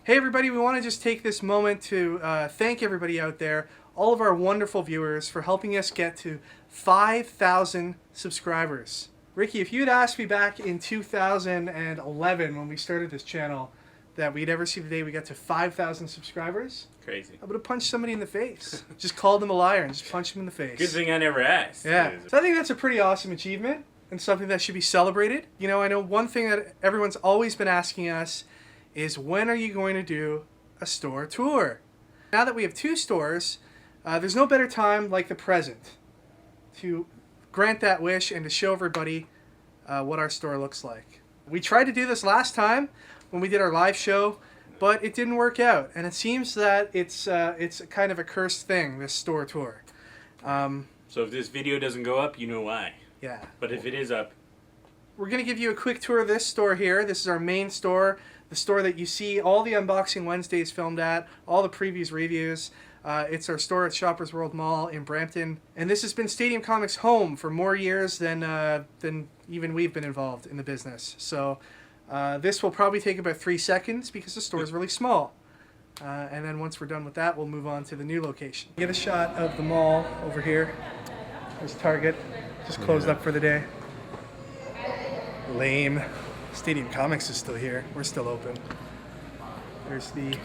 Hey everybody, we want to just take this moment to thank everybody out there, all of our wonderful viewers, for helping us get to 5,000 subscribers. Ricky, if you had asked me back in 2011 when we started this channel that we'd ever see the day we got to 5,000 subscribers, crazy. I would have punched somebody in the face. Just called them a liar and just punched them in the face. Good thing I never asked. Yeah. So I think that's a pretty awesome achievement and something that should be celebrated. You know, I know one thing that everyone's always been asking us is, when are you going to do a store tour? Now that we have 2 stores, there's no better time like the present to grant that wish and to show everybody what our store looks like. We tried to do this last time when we did our live show, but it didn't work out, and it seems that it's kind of a cursed thing, this store tour. So if this video doesn't go up, you know why. Yeah. But if it is up, we're going to give you a quick tour of this store here. This is our main store, the store that you see all the Unboxing Wednesdays filmed at, all the previews, reviews. It's our store at Shoppers World Mall in Brampton. And this has been Stadium Comics' home for more years than even we've been involved in the business. So this will probably take about 3 seconds because the store is really small. And then once we're done with that, we'll move on to the new location. Get a shot of the mall over here. There's Target, just closed up for the day. Lame. Stadium Comics is still here. We're still open. There's the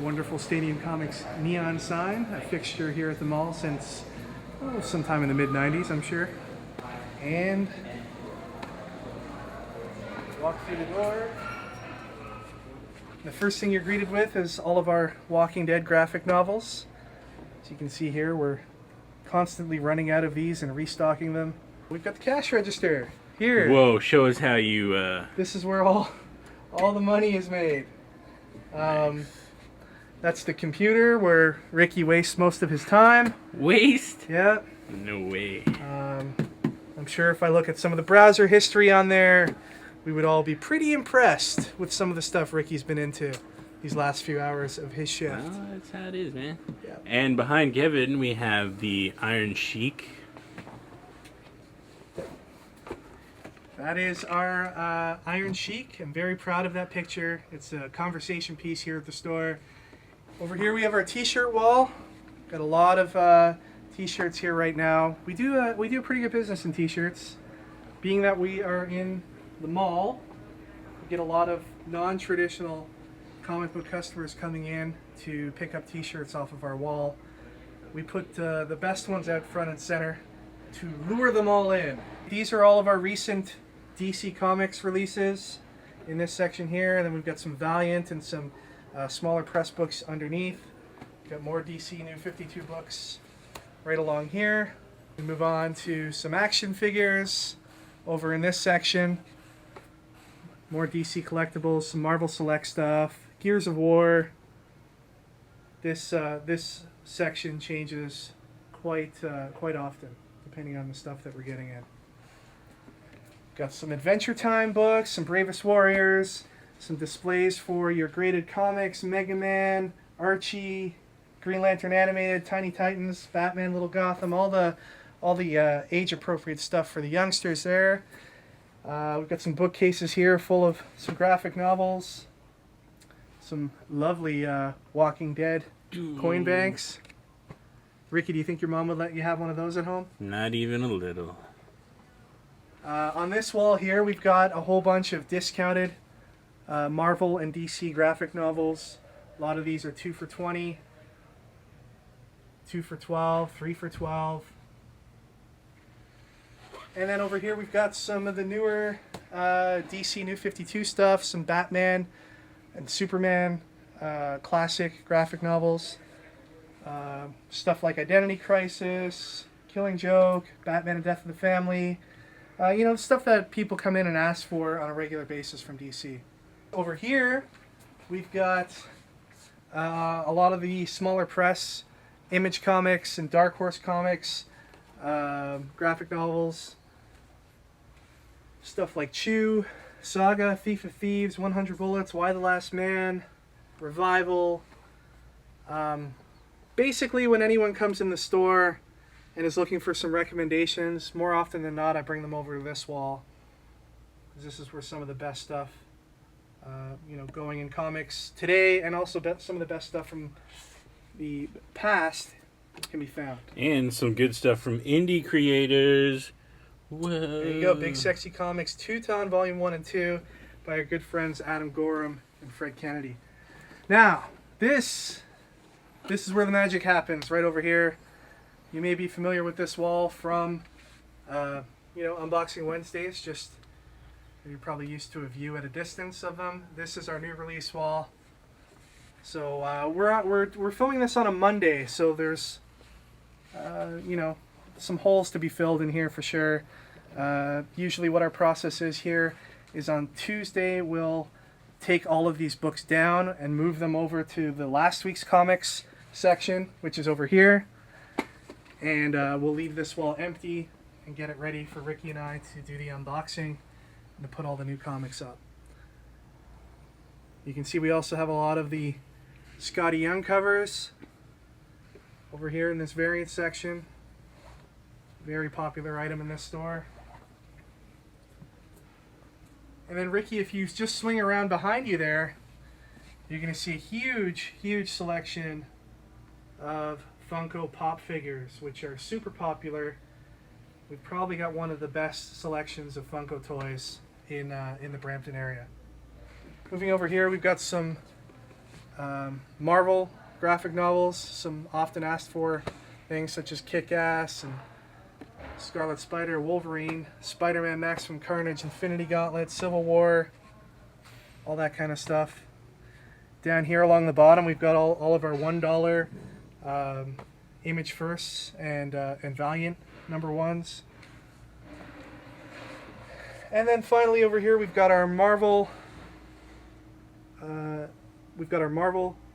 wonderful Stadium Comics neon sign, a fixture here at the mall since sometime in the mid-90s, I'm sure. And walk through the door. The first thing you're greeted with is all of our Walking Dead graphic novels. As you can see here, we're constantly running out of these and restocking them. We've got the cash register here. Whoa, show us how you... This is where all the money is made. Nice. That's the computer where Ricky wastes most of his time. Waste? Yeah. No way. I'm sure if I look at some of the browser history on there, we would all be pretty impressed with some of the stuff Ricky's been into these last few hours of his shift. Well, that's how it is, man. Yeah. And behind Kevin, we have the Iron Sheik. That is our Iron Sheik. I'm very proud of that picture. It's a conversation piece here at the store. Over here we have our t-shirt wall. Got a lot of t-shirts here right now. We do a pretty good business in t-shirts. Being that we are in the mall, we get a lot of non-traditional comic book customers coming in to pick up t-shirts off of our wall. We put the best ones out front and center to lure them all in. These are all of our recent DC Comics releases in this section here, and then we've got some Valiant and some smaller press books underneath. We've got more DC New 52 books right along here. We move on to some action figures over in this section. More DC collectibles, some Marvel Select stuff, Gears of War. This section changes quite often depending on the stuff that we're getting in. Got some Adventure Time books, some Bravest Warriors, some displays for your graded comics, Mega Man, Archie, Green Lantern Animated, Tiny Titans, Batman, Little Gotham, all the age-appropriate stuff for the youngsters there. We've got some bookcases here full of some graphic novels, some lovely Walking Dead coin banks. Ricky, do you think your mom would let you have one of those at home? Not even a little. On this wall here, we've got a whole bunch of discounted Marvel and DC graphic novels. A lot of these are 2 for $20, 2 for $12, 3 for $12. And then over here we've got some of the newer DC New 52 stuff, some Batman and Superman classic graphic novels. Stuff like Identity Crisis, Killing Joke, Batman and Death of the Family. You know, stuff that people come in and ask for on a regular basis from DC. Over here, we've got a lot of the smaller press, Image Comics and Dark Horse Comics, graphic novels. Stuff like Chew, Saga, Thief of Thieves, 100 Bullets, Why the Last Man, Revival. Basically, when anyone comes in the store and is looking for some recommendations, more often than not, I bring them over to this wall, because this is where some of the best stuff going in comics today, and also some of the best stuff from the past can be found. And some good stuff from indie creators. Whoa. There you go, Big Sexy Comics, Teuton Volume 1 and 2 by our good friends Adam Gorham and Fred Kennedy. Now, this is where the magic happens, right over here. You may be familiar with this wall from, Unboxing Wednesdays. Just you're probably used to a view at a distance of them. This is our new release wall. So we're filming this on a Monday, so there's some holes to be filled in here for sure. Usually what our process is here is on Tuesday we'll take all of these books down and move them over to the last week's comics section, which is over here, and we'll leave this wall empty and get it ready for Ricky and I to do the unboxing and to put all the new comics up. You can see we also have a lot of the Scotty Young covers over here in this variant section. Very popular item in this store. And then Ricky, if you just swing around behind you there, you're going to see a huge, huge selection of Funko Pop figures, which are super popular. We've probably got one of the best selections of Funko toys in the Brampton area. Moving over here, we've got some Marvel graphic novels, some often asked for things such as Kick-Ass and Scarlet Spider, Wolverine, Spider-Man Maximum Carnage, Infinity Gauntlet, Civil War, all that kind of stuff. Down here along the bottom, we've got all of our $1 Image Firsts and Valiant #1s. And then finally over here, we've got our Marvel.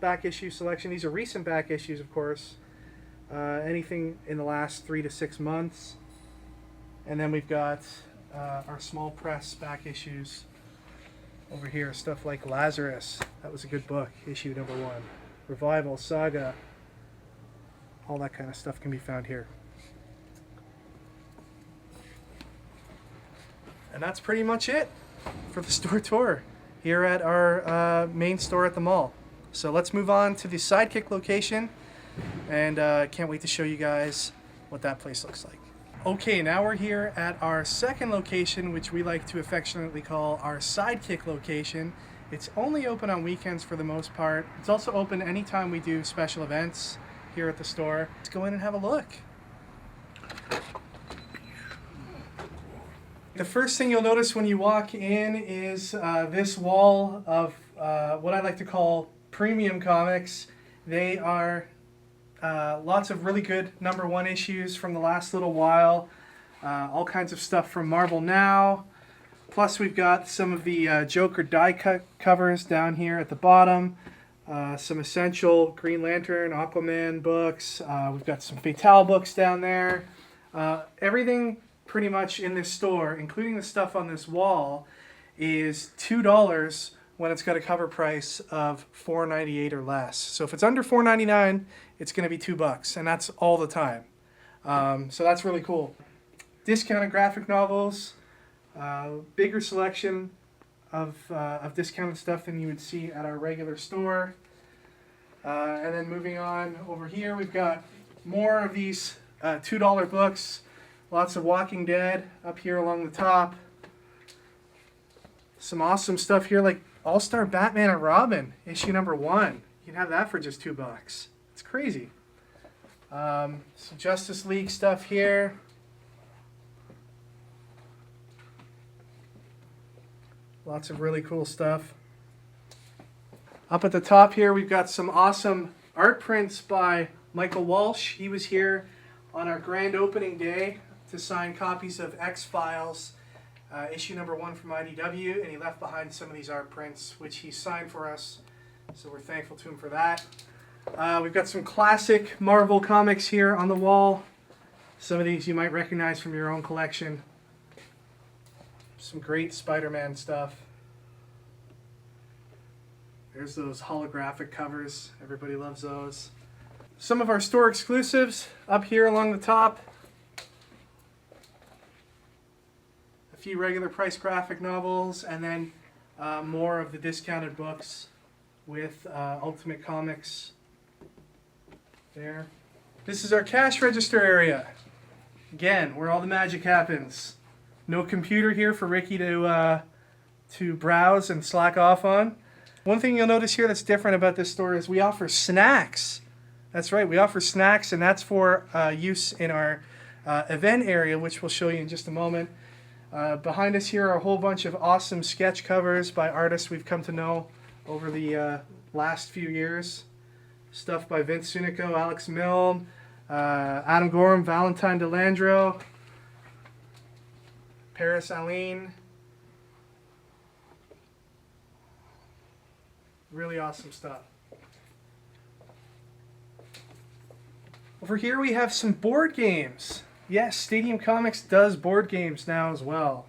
Back issue selection. These are recent back issues, of course. Anything in the last 3 to 6 months. And then we've got our small press back issues over here. Stuff like Lazarus. That was a good book. Issue #1. Revival, Saga. All that kind of stuff can be found here. And that's pretty much it for the store tour here at our main store at the mall. So let's move on to the Sidekick location, and can't wait to show you guys what that place looks like. Okay, now we're here at our second location, which we like to affectionately call our Sidekick location. It's only open on weekends for the most part. It's also open anytime we do special events here at the store. Let's go in and have a look. The first thing you'll notice when you walk in is this wall of what I like to call premium comics. They are lots of really good #1 issues from the last little while. All kinds of stuff from Marvel Now. Plus we've got some of the Joker die cut covers down here at the bottom. Some essential Green Lantern, Aquaman books. We've got some Fatale books down there. Everything pretty much in this store, including the stuff on this wall, is $2 when it's got a cover price of $4.98 or less. So if it's under $4.99, it's going to be $2, and that's all the time. So that's really cool. Discounted graphic novels, bigger selection of discounted stuff than you would see at our regular store. And then moving on over here, we've got more of these $2 books. Lots of Walking Dead up here along the top. Some awesome stuff here like All-Star Batman and Robin, issue #1. You can have that for just $2. It's crazy. Some Justice League stuff here. Lots of really cool stuff. Up at the top here, we've got some awesome art prints by Michael Walsh. He was here on our grand opening day to sign copies of X-Files, issue #1 from IDW, and he left behind some of these art prints, which he signed for us, so we're thankful to him for that. We've got some classic Marvel comics here on the wall. Some of these you might recognize from your own collection. Some great Spider-Man stuff. There's those holographic covers. Everybody loves those. Some of our store exclusives up here along the top. A few regular price graphic novels, and then more of the discounted books with Ultimate Comics there. This is our cash register area. Again, where all the magic happens. No computer here for Ricky to browse and slack off on. One thing you'll notice here that's different about this store is we offer snacks. That's right, we offer snacks, and that's for use in our event area, which we'll show you in just a moment. Behind us here are a whole bunch of awesome sketch covers by artists we've come to know over the last few years. Stuff by Vince Sunico, Alex Milne, Adam Gorham, Valentine DeLandro, Paris Aline. Really awesome stuff. Over here we have some board games. Yes, Stadium Comics does board games now as well.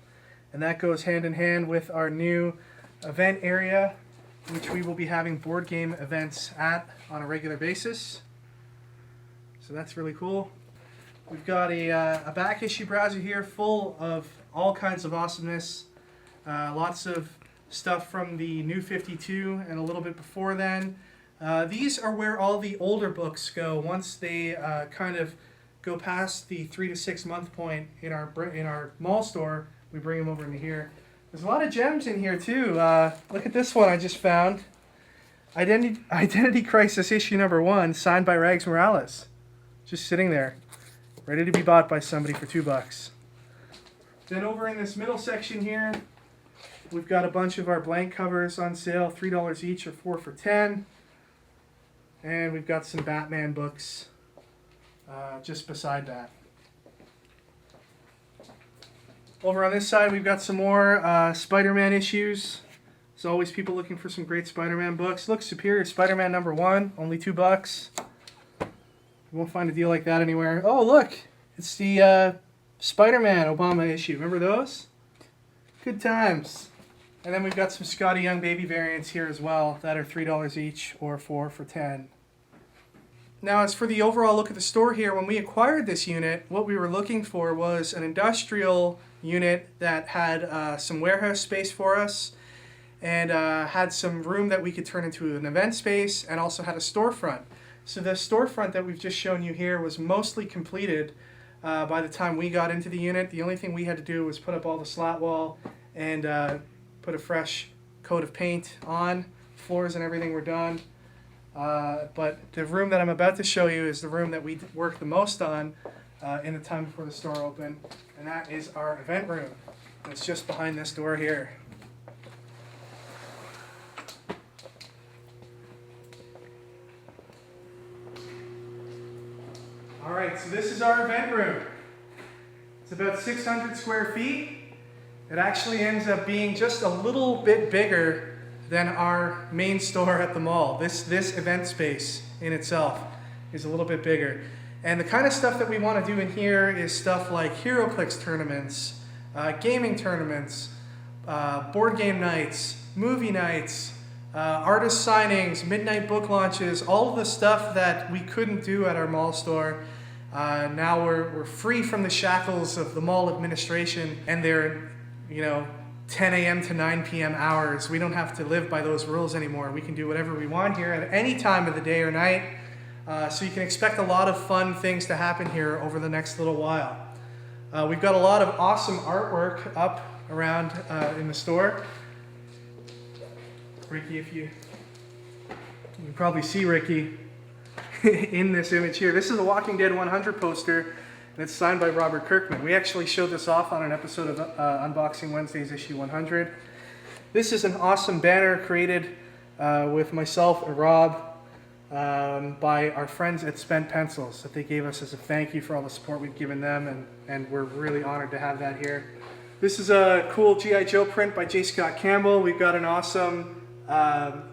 And that goes hand in hand with our new event area, which we will be having board game events at on a regular basis. So that's really cool. We've got a back issue browser here full of all kinds of awesomeness. Lots of stuff from the New 52 and a little bit before then. These are where all the older books go once they kind of go past the 3 to 6 month point in our mall store. We bring them over into here. There's a lot of gems in here too. Look at this one I just found. Identity Crisis issue number 1, signed by Rags Morales. Just sitting there, ready to be bought by somebody for $2. Then over in this middle section here, we've got a bunch of our blank covers on sale, $3 each or 4 for $10. And we've got some Batman books just beside that. Over on this side, we've got some more Spider-Man issues. There's always people looking for some great Spider-Man books. Look, Superior Spider-Man number 1, only $2. You won't find a deal like that anywhere. Oh, look, it's the Spider-Man Obama issue. Remember those? Good times. And then we've got some Scotty Young baby variants here as well that are $3 each or 4 for $10. Now, as for the overall look at the store here, when we acquired this unit, what we were looking for was an industrial unit that had some warehouse space for us and had some room that we could turn into an event space and also had a storefront. So the storefront that we've just shown you here was mostly completed by the time we got into the unit. The only thing we had to do was put up all the slat wall and put a fresh coat of paint on. Floors and everything were done. But the room that I'm about to show you is the room that we worked the most on in the time before the store opened, and that is our event room. It's just behind this door here. Alright, so this is our event room. It's about 600 square feet. It actually ends up being just a little bit bigger than our main store at the mall. This event space in itself is a little bit bigger. And the kind of stuff that we want to do in here is stuff like HeroClix tournaments, gaming tournaments, board game nights, movie nights, artist signings, midnight book launches, all of the stuff that we couldn't do at our mall store. Now we're free from the shackles of the mall administration and their, 10 a.m. to 9 p.m. hours. We don't have to live by those rules anymore. We can do whatever we want here at any time of the day or night. So you can expect a lot of fun things to happen here over the next little while. We've got a lot of awesome artwork up around in the store. Ricky, you can probably see Ricky in this image here. This is a Walking Dead 100 poster. And it's signed by Robert Kirkman. We actually showed this off on an episode of Unboxing Wednesdays, issue 100. This is an awesome banner created with myself and Rob by our friends at Spent Pencils that they gave us as a thank you for all the support we've given them, and we're really honored to have that here. This is a cool G.I. Joe print by J. Scott Campbell. We've got an awesome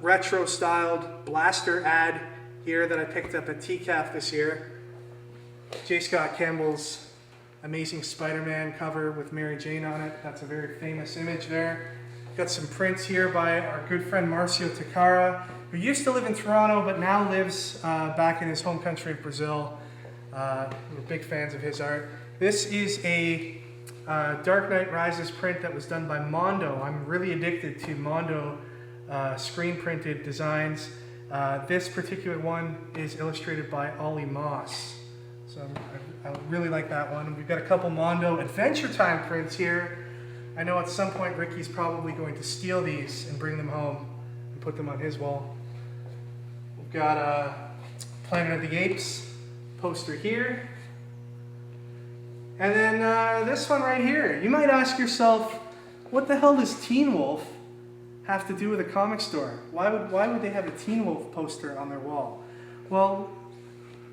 retro-styled blaster ad here that I picked up at TCAF this year. J. Scott Campbell's Amazing Spider-Man cover with Mary Jane on it. That's a very famous image there. Got some prints here by our good friend Marcio Takara, who used to live in Toronto but now lives back in his home country of Brazil. We're big fans of his art. This is a Dark Knight Rises print that was done by Mondo. I'm really addicted to Mondo screen printed designs. This particular one is illustrated by Ollie Moss. So I really like that one. We've got a couple Mondo Adventure Time prints here. I know at some point Ricky's probably going to steal these and bring them home and put them on his wall. We've got a Planet of the Apes poster here. And then this one right here. You might ask yourself, what the hell does Teen Wolf have to do with a comic store? Why would they have a Teen Wolf poster on their wall? Well,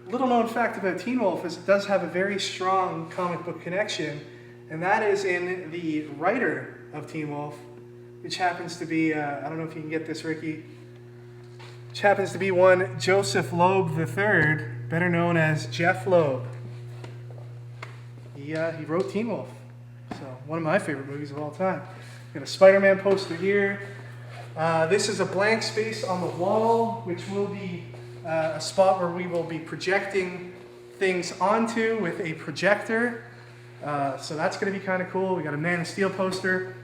little known fact about Teen Wolf is it does have a very strong comic book connection, and that is in the writer of Teen Wolf, which happens to be, I don't know if you can get this, Ricky, which happens to be one Joseph Loeb III, better known as Jeff Loeb. He wrote Teen Wolf, so one of my favorite movies of all time. Got a Spider-Man poster here. This is a blank space on the wall, which will be a spot where we will be projecting things onto with a projector. So that's going to be kind of cool. We got a Man of Steel poster.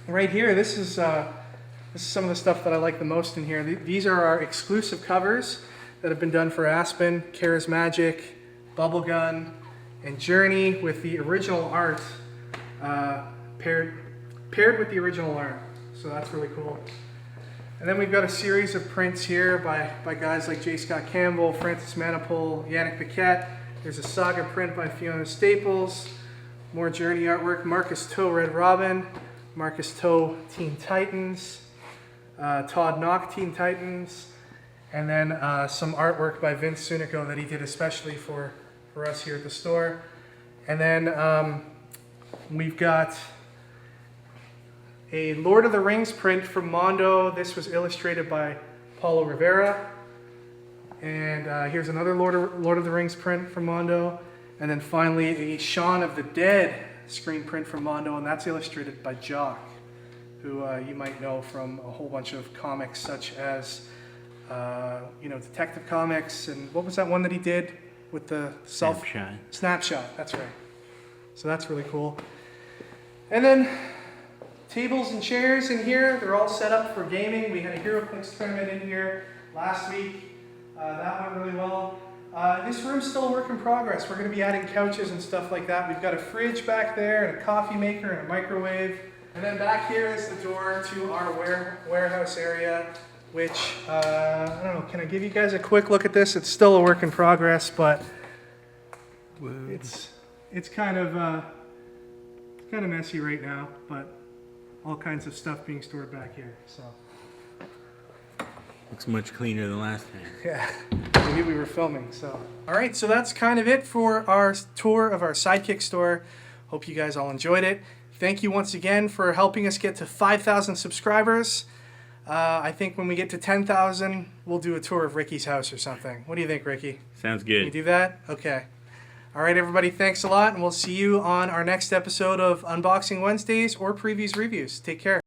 Right here, this is some of the stuff that I like the most in here. These are our exclusive covers that have been done for Aspen, Charismagic, Bubblegun, and Journey with the original art paired with the original art. So that's really cool. And then we've got a series of prints here by guys like J. Scott Campbell, Francis Manipul, Yannick Paquette. There's a Saga print by Fiona Staples. More Journey artwork. Marcus Toe, Red Robin. Marcus Toe, Teen Titans. Todd Knock, Teen Titans. And then some artwork by Vince Sunico that he did especially for us here at the store. And then we've got a Lord of the Rings print from Mondo. This was illustrated by Paulo Rivera. And here's another Lord of the Rings print from Mondo. And then finally a Shaun of the Dead screen print from Mondo, and that's illustrated by Jock, who you might know from a whole bunch of comics such as Detective Comics, and what was that one that he did with the Snapshot, that's right. So that's really cool. And then tables and chairs in here, they're all set up for gaming. We had a HeroClix tournament in here last week. That went really well. This room's still a work in progress. We're going to be adding couches and stuff like that. We've got a fridge back there, and a coffee maker, and a microwave. And then back here is the door to our warehouse area, which, I don't know, can I give you guys a quick look at this? It's still a work in progress, but it's kind of messy right now, but all kinds of stuff being stored back here, so. Looks much cleaner than last time. Yeah, we knew we were filming, so. All right, so that's kind of it for our tour of our Sidekick store. Hope you guys all enjoyed it. Thank you once again for helping us get to 5,000 subscribers. I think when we get to 10,000, we'll do a tour of Ricky's house or something. What do you think, Ricky? Sounds good. Can we do that? Okay. All right, everybody, thanks a lot, and we'll see you on our next episode of Unboxing Wednesdays or Previews Reviews. Take care.